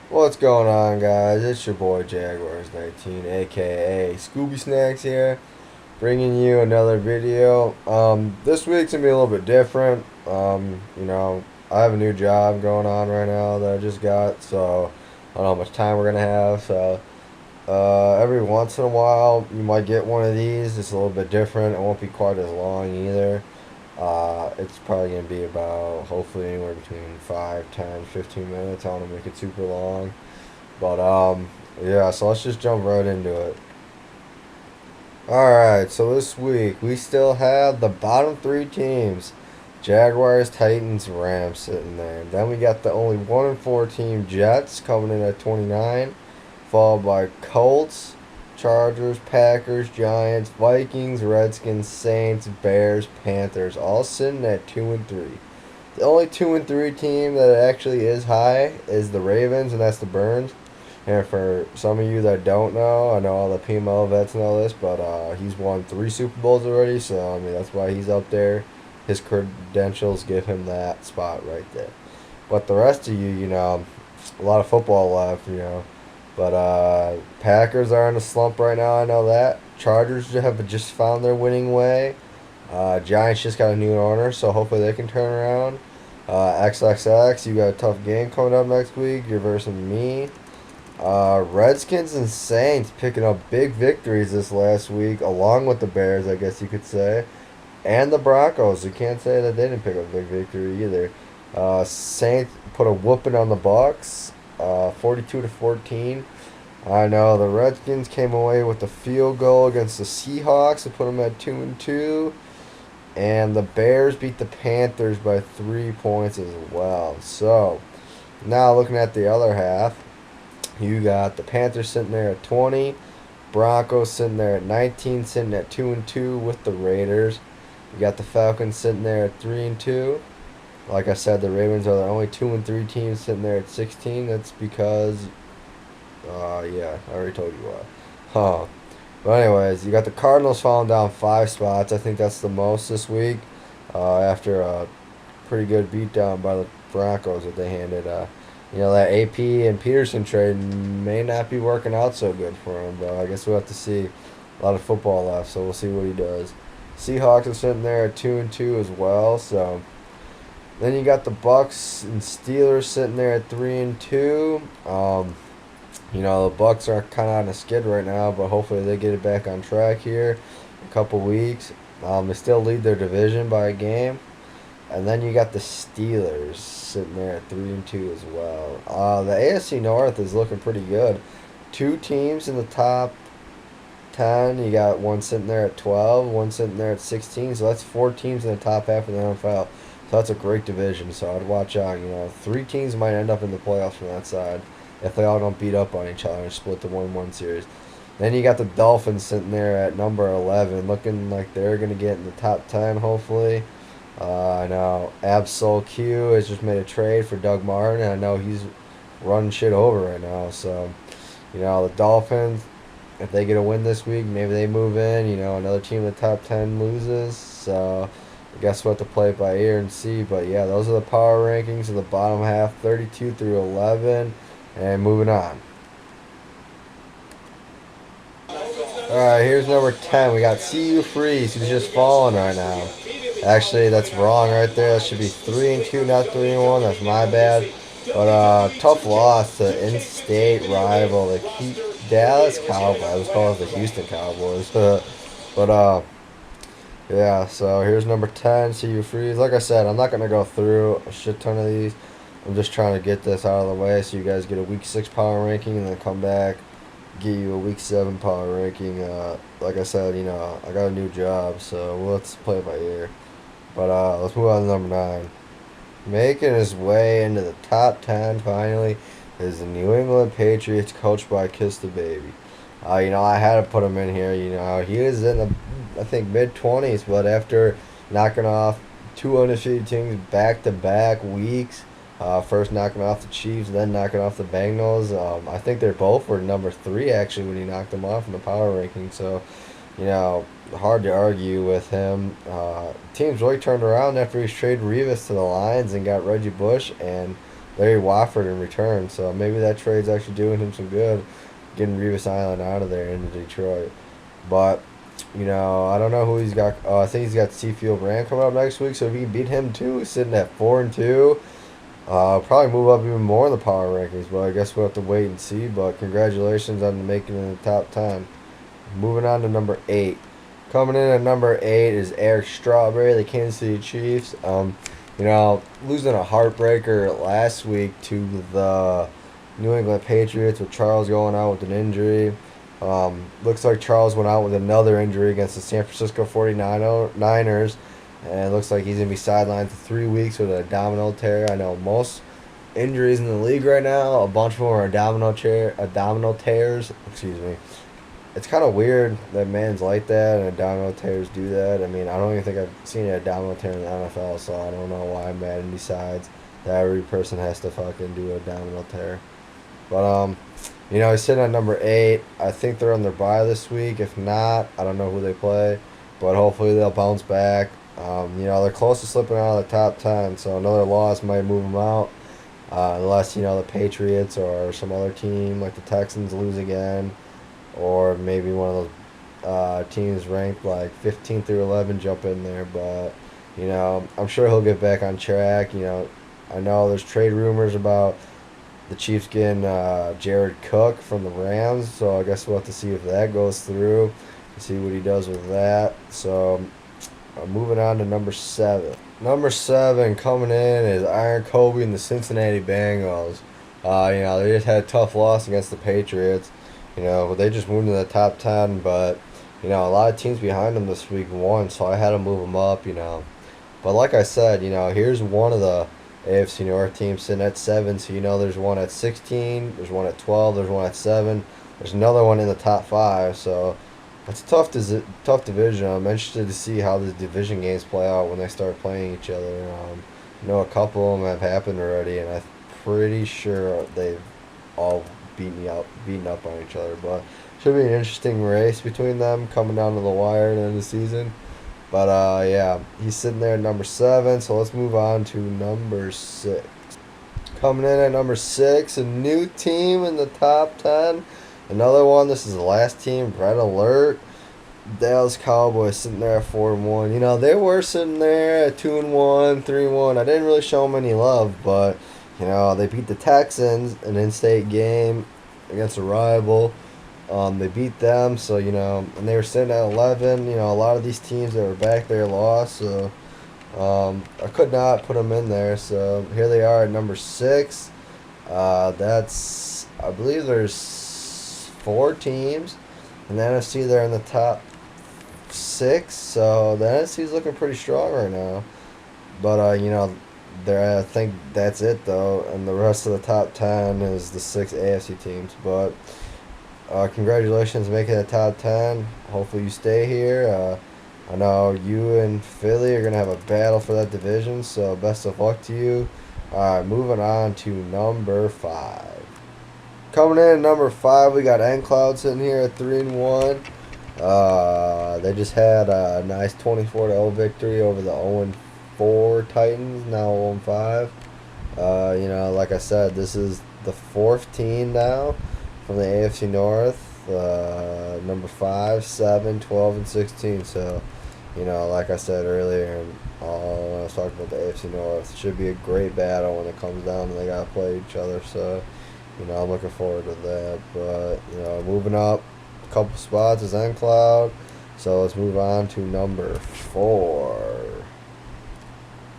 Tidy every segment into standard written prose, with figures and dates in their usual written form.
What's going on, guys? It's your boy Jaguars19, aka Scooby Snacks here, bringing you another video. This week's gonna be a little bit different. I have a new job going on right now that I just got, so I don't know how much time we're gonna have. So, every once in a while, you might get one of these. It's a little bit different. It won't be quite as long either. It's probably going to be about, hopefully, anywhere between 5, 10, 15 minutes. I don't want to make it super long. But, yeah, so let's just jump right into it. Alright, so this week we still have the bottom three teams Jaguars, Titans, Rams sitting there. Then we got the only 1-4 team Jets coming in at 29, followed by Colts, Chargers, Packers, Giants, Vikings, Redskins, Saints, Bears, Panthers, all sitting at 2-3. The only 2-3 team that actually is high is the Ravens, and that's the Burns. And for some of you that don't know, I know all the PML vets know this, but he's won 3 Super Bowls already, so I mean that's why he's up there. His credentials give him that spot right there. But the rest of you, a lot of football left, But Packers are in a slump right now. I know that. Chargers have just found their winning way. Giants just got a new owner, so hopefully they can turn around. XXX, you got a tough game coming up next week. You're versus me. Redskins and Saints picking up big victories this last week, along with the Bears, I guess you could say, and the Broncos. You can't say that they didn't pick up a big victory either. Saints put a whooping on the Bucks, 42-14. I know the Redskins came away with the field goal against the Seahawks to put them at 2-2, and the Bears beat the Panthers by 3 points as well. So now looking at the other half. You got the Panthers sitting there at 20, Broncos sitting there at 19, sitting at 2-2 with the Raiders. You got the Falcons sitting there at 3-2. Like I said, the Ravens are the only 2-3 teams sitting there at 16. That's because, yeah, I already told you why. Huh. But anyways, you got the Cardinals falling down 5 spots. I think that's the most this week. After a pretty good beatdown by the Broncos that they handed. That AP and Peterson trade may not be working out so good for him, but I guess we'll have to see. A lot of football left, so we'll see what he does. Seahawks are sitting there at 2-2 as well. So then you got the Bucks and Steelers sitting there at 3-2. The Bucks are kind of on a skid right now, but hopefully they get it back on track here in a couple weeks. They still lead their division by a game. And then you got the Steelers sitting there at 3-2 as well. The AFC North is looking pretty good. 2 teams in the top 10. You got one sitting there at 12, one sitting there at 16. So that's 4 teams in the top half of the NFL. So that's a great division. So I'd watch out. 3 teams might end up in the playoffs from that side if they all don't beat up on each other and split the 1-1 series. Then you got the Dolphins sitting there at number 11, looking like they're going to get in the top 10, hopefully. I know Absol Q has just made a trade for Doug Martin, and I know he's running shit over right now. So, the Dolphins, if they get a win this week, maybe they move in. Another team in the top 10 loses. So, I guess we'll have to play it by ear and see. But, yeah, those are the power rankings of the bottom half, 32 through 11. And moving on. Alright, here's number 10. We got CU Freeze, who's just falling right now. Actually, that's wrong right there. That should be 3-2, not 3-1. That's my bad. But tough loss to in-state rival, the Dallas Cowboys. I was calling it the Houston Cowboys. Yeah. So here's number 10, CU Freeze. Like I said, I'm not gonna go through a shit ton of these. I'm just trying to get this out of the way so you guys get a week 6 power ranking and then come back, get you a week 7 power ranking. Like I said, I got a new job, so let's play it by ear. But let's move on to number 9. Making his way into the top 10 finally is the New England Patriots, coached by Kiss the Baby. I had to put him in here. He was in the, I think, mid-20s, but after knocking off 2 undefeated teams back-to-back weeks, first knocking off the Chiefs, then knocking off the Bengals. I think they both were number 3, actually, when he knocked them off in the power ranking. So, hard to argue with him. Teams really turned around after he traded Revis to the Lions and got Reggie Bush, and Larry Wofford in return. So maybe that trade's actually doing him some good, getting Revis Island out of there into Detroit. But I don't know who he's got. I think he's got Seafield Brand coming up next week. So if he can beat him too, he's sitting at 4-2. Probably move up even more in the power rankings. But I guess we'll have to wait and see. But congratulations on making it in the top 10. Moving on to number 8. Coming in at number 8 is Eric Strawberry, the Kansas City Chiefs. Losing a heartbreaker last week to the New England Patriots with Charles going out with an injury. Looks like Charles went out with another injury against the San Francisco 49ers. And it looks like he's going to be sidelined for 3 weeks with an abdominal tear. I know most injuries in the league right now, a bunch of them are abdominal tears. Excuse me. It's kind of weird that man's like that and abdominal tears do that. I mean, I don't even think I've seen an abdominal tear in the NFL, so I don't know why Madden decides that every person has to fucking do an abdominal tear. But, he's sitting at number 8. I think they're on their bye this week. If not, I don't know who they play, but hopefully they'll bounce back. They're close to slipping out of the top 10, so another loss might move them out. Unless, the Patriots or some other team like the Texans lose again. Or maybe one of those teams ranked like 15 through 11 jump in there. But, I'm sure he'll get back on track. I know there's trade rumors about the Chiefs getting Jared Cook from the Rams. So I guess we'll have to see if that goes through. See what he does with that. So moving on to number 7. Number 7 coming in is Iron Kobe and the Cincinnati Bengals. They just had a tough loss against the Patriots. They just moved into the top 10, but, a lot of teams behind them this week won, so I had to move them up, But like I said, here's one of the AFC North teams sitting at 7, so there's one at 16, there's one at 12, there's one at 7, there's another one in the top 5, so it's a tough division. I'm interested to see how the division games play out when they start playing each other. A couple of them have happened already, and I'm pretty sure they've all beating up on each other. But should be an interesting race between them coming down to the wire at the end of the season. But yeah, he's sitting there at number 7. So let's move on to number 6. Coming in at number 6, a new team in the top 10. Another one. This is the last team. Red alert. Dallas Cowboys sitting there at 4-1. They were sitting there at 2-1, 3-1. I didn't really show them any love, but they beat the Texans, an in-state game against a rival. They beat them, so, and they were sitting at 11. A lot of these teams that were back there lost, so I could not put them in there. So here they are at number 6. I believe there's 4 teams. In the NFC, they're in the top 6, so the NFC is looking pretty strong right now. But, I think that's it, though, and the rest of the top 10 is the 6 AFC teams. But congratulations making the top 10. Hopefully you stay here. I know you and Philly are going to have a battle for that division, so best of luck to you. All right, moving on to number 5. Coming in at number 5, we got N-Cloud sitting here at 3-1. They just had a nice 24-0 victory over the 0-4 Titans, now 0-5. Like I said, this is the 4th team now from the AFC North. Number 5, 7, 12, and 16. So, like I said earlier, when I was talking about the AFC North, it should be a great battle when it comes down and they got to play each other. So, I'm looking forward to that. But, moving up a couple spots is N-Cloud. So let's move on to number 4.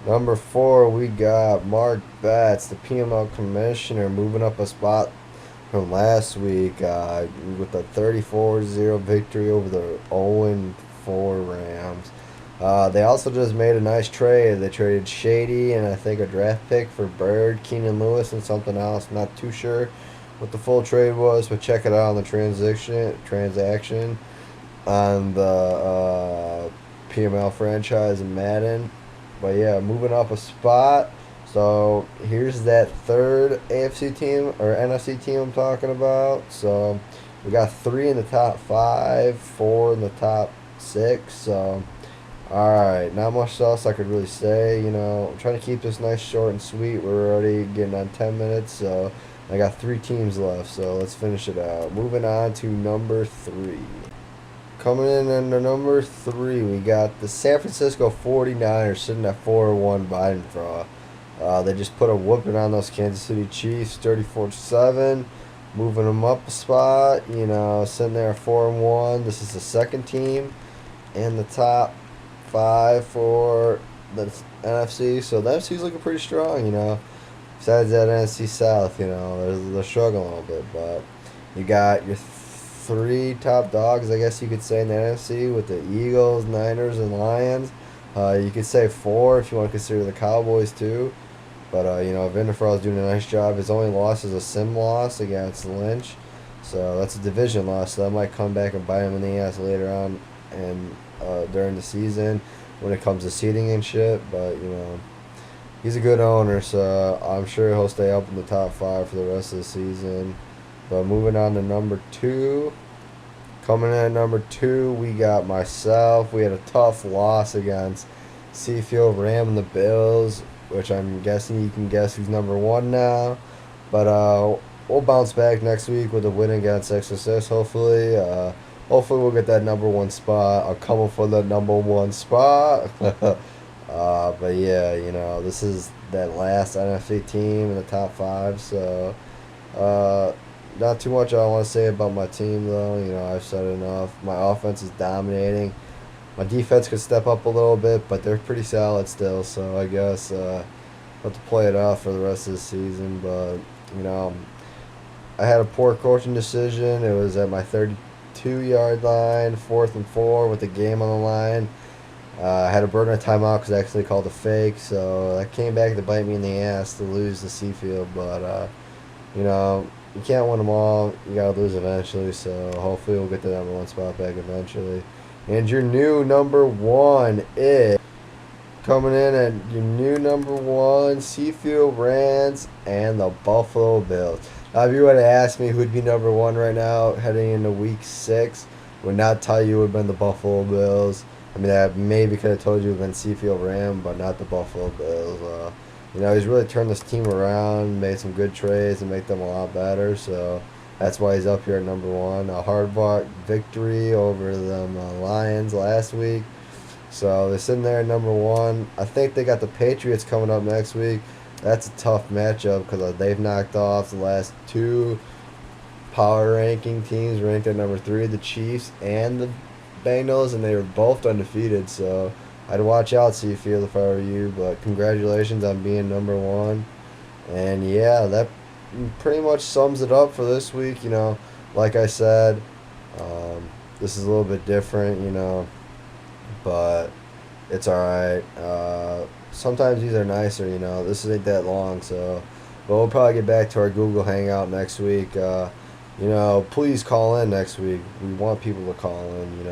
Number 4, we got Mark Betts, the PML commissioner, moving up a spot from last week with a 34-0 victory over the 0-4 Rams. They also just made a nice trade. They traded Shady and I think a draft pick for Bird, Keenan Lewis, and something else. Not too sure what the full trade was, but check it out on the transaction on the PML franchise in Madden. But yeah, moving up a spot. So here's that 3rd AFC team or NFC team I'm talking about. So we got 3 in the top 5, 4 in the top 6. So Alright, not much else I could really say. I'm trying to keep this nice, short, and sweet. We're already getting on 10 minutes, so I got 3 teams left, so let's finish it out. Moving on to number 3. Coming in under number 3, we got the San Francisco 49ers sitting at 4-1 Biden fraud. They just put a whooping on those Kansas City Chiefs, 34-7, moving them up a spot. Sitting there at 4-1. This is the second team in the top 5 for the NFC. So the NFC's looking pretty strong. Besides that NFC South, they're struggling a little bit, but you got your 3 top dogs, I guess you could say, in the NFC with the Eagles, Niners, and Lions. You could say 4 if you want to consider the Cowboys too. But, Vinderfell's doing a nice job. His only loss is a sim loss against Lynch. So that's a division loss. So that might come back and bite him in the ass later on and during the season when it comes to seeding and shit. But, he's a good owner. So I'm sure he'll stay up in the top 5 for the rest of the season. But moving on to number 2. Coming in at number 2, we got myself. We had a tough loss against Seafield Ram and the Bills, which I'm guessing you can guess who's number 1 now. But we'll bounce back next week with a win against XSS, hopefully. Hopefully we'll get that number 1 spot. I'll come up for the number 1 spot. But yeah, this is that last NFC team in the top 5. So not too much I want to say about my team, though. I've said enough. My offense is dominating. My defense could step up a little bit, but they're pretty solid still. So I guess I'll have to play it off for the rest of the season. But, I had a poor coaching decision. It was at my 32-yard line, 4th and 4 with the game on the line. I had to burn a timeout because I actually called a fake. So that came back to bite me in the ass to lose the Seafield. But, you can't win them all. You gotta lose eventually. So hopefully we'll get the number 1 spot back eventually. And your new number 1 is coming in at your new number 1, Seafield Rams and the Buffalo Bills. Now, if you would have asked me who'd be number 1 right now heading into week 6, would not tell you it would have been the Buffalo Bills. I mean, I maybe could have told you it would have been Seafield Ram, but not the Buffalo Bills. He's really turned this team around, made some good trades, and make them a lot better. So that's why he's up here at number 1. A hard-fought victory over the Lions last week. So they're sitting there at number 1. I think they got the Patriots coming up next week. That's a tough matchup because they've knocked off the last 2 power ranking teams ranked at number 3, the Chiefs and the Bengals, and they were both undefeated. So I'd watch out, Seafield, if I were you. But congratulations on being number 1. And yeah, that pretty much sums it up for this week. Like I said, this is a little bit different, but it's alright. Sometimes these are nicer, this ain't that long. So but we'll probably get back to our Google Hangout next week. Please call in next week. We want people to call in.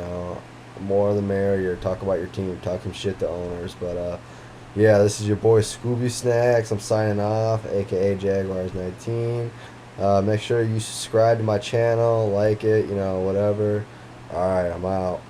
More the merrier. Talk about your team, talk some shit to owners. But yeah, this is your boy Scooby Snacks. I'm signing off, aka Jaguars19. Make sure you subscribe to my channel, like it, whatever. Alright, I'm out.